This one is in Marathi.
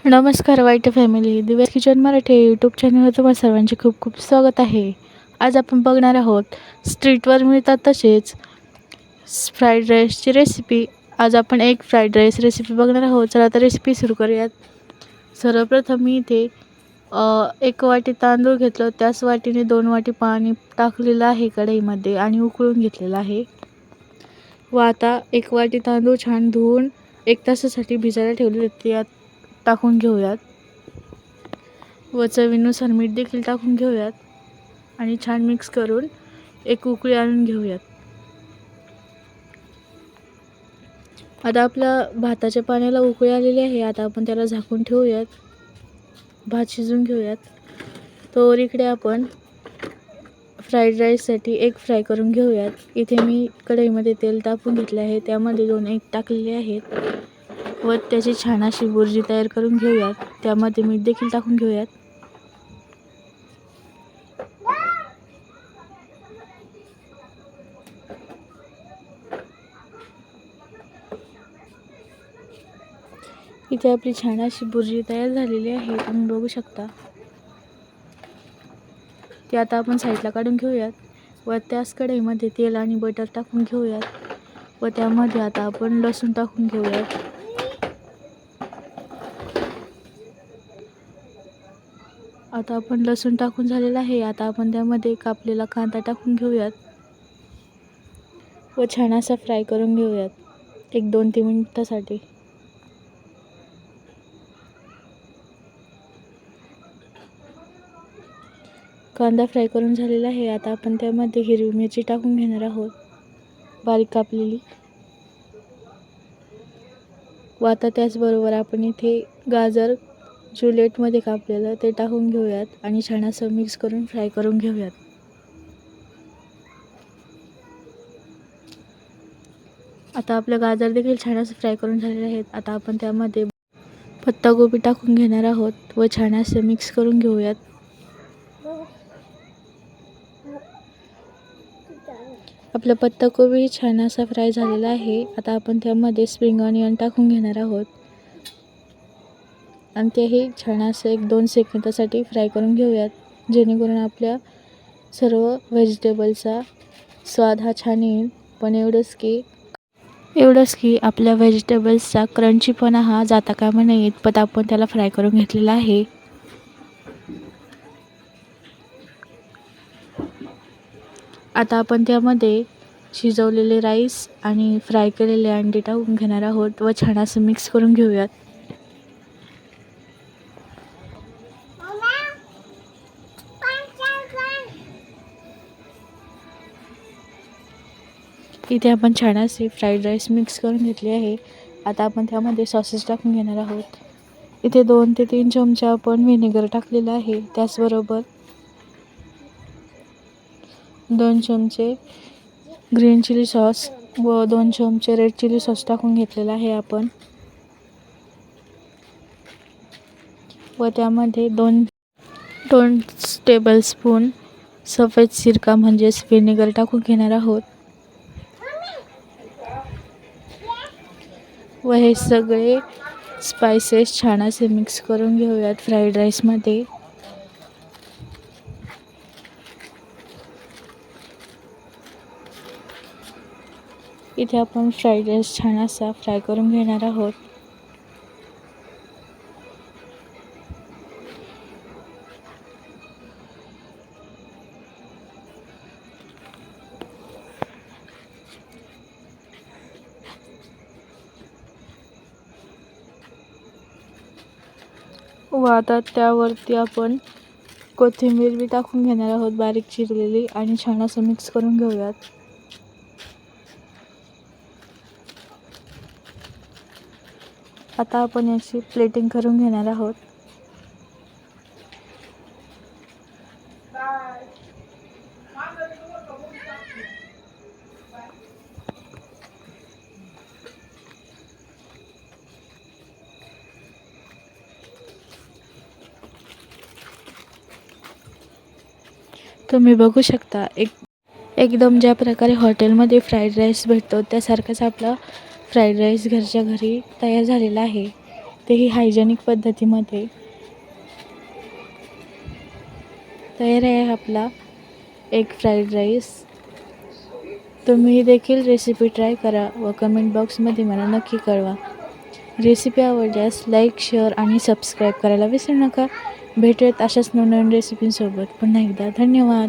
नमस्कार वाईट फॅमिली, दिव्या किचन मराठी यूट्यूब चॅनलवर तुम्हा सर्वांचे खूप खूप स्वागत आहे. आज आपण बघणार आहोत स्ट्रीटवर मिळतात तसेच फ्राईड राईसची रेसिपी. आज आपण एक फ्राईड राईस रेसिपी बघणार आहोत. चला तर रेसिपी सुरू करूयात. सर्वप्रथम मी इथे 1 वाटी तांदूळ घेतलं, त्याच वाटीने 2 वाटी पाणी टाकलेलं आहे कढईमध्ये आणि उकळून घेतलेलं आहे. व आता 1 वाटी तांदूळ छान धुवून 1 तासासाठी भिजायला ठेवले, त्यात टाकून घेऊयात. व चवीनुसार मीठ देखील टाकून घेऊयात आणि छान मिक्स करून एक उकळी आणून घेऊयात. आता आपल्या भाताच्या पाण्याला उकळी आलेली आहे. आता आपण त्याला झाकून ठेवूयात, भात शिजून घेऊयात. तर इकडे आपण फ्राईड राईससाठी एग फ्राय करून घेऊयात. इथे मी कढईमध्ये तेल तापवून घेतले आहे, त्यामध्ये 2 एग टाकलेले आहेत व त्याची छान अशी बुर्जी तयार करून घेऊयात. त्यामध्ये मीठ देखील टाकून घेऊयात. इथे आपली छान अशी बुर्जी तयार झालेली आहे, तुम्ही बघू शकता. ती आता आपण साईडला काढून घेऊयात व त्याच कढईमध्ये तेल आणि बटर टाकून घेऊयात व त्यामध्ये आता आपण लसूण टाकून घेऊयात. आता आपण लसूण टाकून झालेला आहे. आता आपण त्यामध्ये कापलेला कांदा टाकून घेऊयात व छान असा फ्राय करून घेऊयात 1-2-3 मिनिटासाठी. कांदा फ्राय करून झालेला आहे. आता आपण त्यामध्ये हिरवी मिरची टाकून घेणार आहोत, बारीक कापलेली. व आता त्याचबरोबर आपण इथे गाजर जुलेटमध्ये कापलेलं ते टाकून घेऊयात आणि छान असं मिक्स करून फ्राय करून घेऊयात. आता आपलं गाजर देखील छान असं फ्राय करून झालेले आहेत. आता आपण त्यामध्ये पत्ताकोबी टाकून घेणार आहोत व छान असं मिक्स करून घेऊयात. आपला पत्ताकोबी छान असा फ्राय झालेला आहे. आता आपण त्यामध्ये स्प्रिंग ऑनियन टाकून घेणार आहोत आणि तेही छान असं 1-2 सेकंदासाठी फ्राय करून घेऊयात, जेणेकरून आपल्या सर्व व्हेजिटेबलचा स्वाद हा छान येईल. पण एवढंच की आपल्या व्हेजिटेबल्सचा क्रंचीपणा हा जाता कामा नये इतपत आपण त्याला फ्राय करून घेतलेला आहे. आता आपण त्यामध्ये शिजवलेले राईस आणि फ्राय केलेले अंडे टाकून घेणार आहोत व छान असं मिक्स करून घेऊयात. इथे आपण छान असे फ्राईड राईस मिक्स करून घेतले आहे. आता आपण त्यामध्ये सॉसेस टाकून घेणार आहोत. इथे 2 ते 3 चमचे आपण व्हिनेगर टाकलेलं आहे. त्याचबरोबर 2 चमचे ग्रीन चिली सॉस व 2 चमचे रेड चिली सॉस टाकून घेतलेला आहे आपण. व त्यामध्ये 2 टेबलस्पून सफेद सिरका म्हणजेच व्हिनेगर टाकून घेणार आहोत व हे सगळे स्पायसेस छान असे मिक्स करून घेऊयात फ्राईड राईसमध्ये. इथे आपण फ्राईड राईस छान असा फ्राय करून घेणार आहोत. व आता त्यावरती आपण कोथिंबीर बी टाकून घेणार आहोत, बारीक चिरलेली, आणि छान असं मिक्स करून घेऊयात. आता आपण याची प्लेटिंग करून घेणार आहोत. तुम्ही बघू शकता एकदम ज्या प्रकारे हॉटेलमध्ये फ्राईड राईस भेटतो त्यासारखाच आपला फ्राईड राईस घरच्या घरी तयार झालेला आहे. तेही हायजेनिक पद्धतीमध्ये. तयार आहे आपला एग फ्राईड राईस. तुम्ही देखील रेसिपी ट्राय करा व कमेंट बॉक्समध्ये मला नक्की कळवा. रेसिपी आवडल्यास लाईक, शेअर आणि सबस्क्राईब करायला विसरू नका. भेटूयात अशाच नवनवीन रेसिपींसोबत. पुन्हा एकदा धन्यवाद.